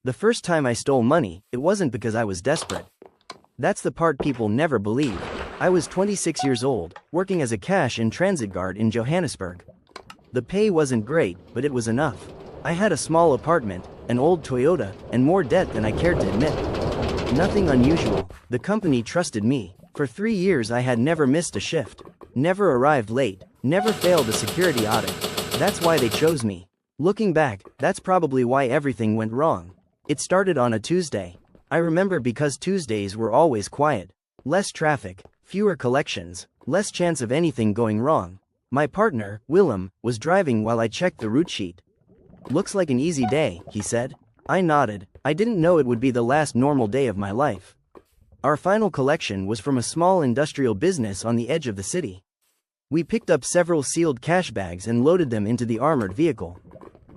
The first time I stole money, it wasn't because I was desperate. That's the part people never believe. I was 26 years old, working as a cash and transit guard in Johannesburg. The pay wasn't great, but it was enough. I had a small apartment, an old Toyota, and more debt than I cared to admit. Nothing unusual. The company trusted me. For 3 years I had never missed a shift, never arrived late, never failed a security audit. That's why they chose me. Looking back, that's probably why everything went wrong. It started on a Tuesday. I remember because Tuesdays were always quiet. Less traffic, fewer collections, less chance of anything going wrong. My partner, Willem, was driving while I checked the route sheet. "Looks like an easy day," he said. I nodded. I didn't know it would be the last normal day of my life. Our final collection was from a small industrial business on the edge of the city. We picked up several sealed cash bags and loaded them into the armored vehicle.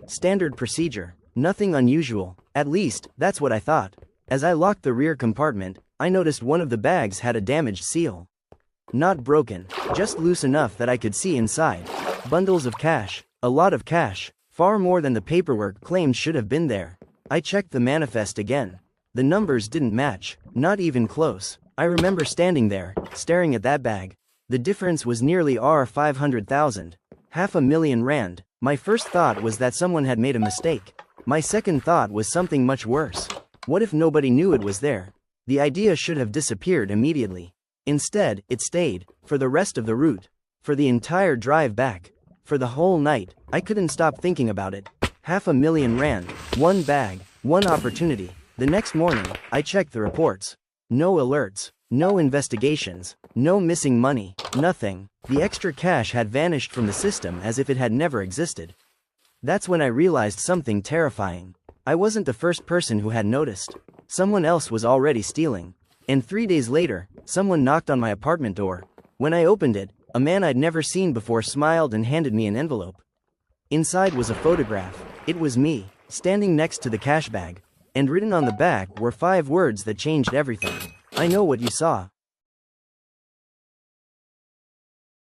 Standard procedure. Nothing unusual. At least, that's what I thought. As I locked the rear compartment, I noticed one of the bags had a damaged seal. Not broken, just loose enough that I could see inside. Bundles of cash. A lot of cash. Far more than the paperwork claimed should have been there. I checked the manifest again. The numbers didn't match, not even close. I remember standing there, staring at that bag. The difference was nearly R500,000. R500,000. My first thought was that someone had made a mistake. My second thought was something much worse. What if nobody knew it was there? The idea should have disappeared immediately. Instead, it stayed, for the rest of the route. For the entire drive back. For the whole night, I couldn't stop thinking about it. R500,000, one bag, one opportunity. The next morning, I checked the reports. No alerts, no investigations, no missing money, nothing. The extra cash had vanished from the system as if it had never existed. That's when I realized something terrifying. I wasn't the first person who had noticed. Someone else was already stealing. And 3 days later, someone knocked on my apartment door. When I opened it, a man I'd never seen before smiled and handed me an envelope. Inside was a photograph. It was me, standing next to the cash bag. And written on the back were 5 words that changed everything. "I know what you saw.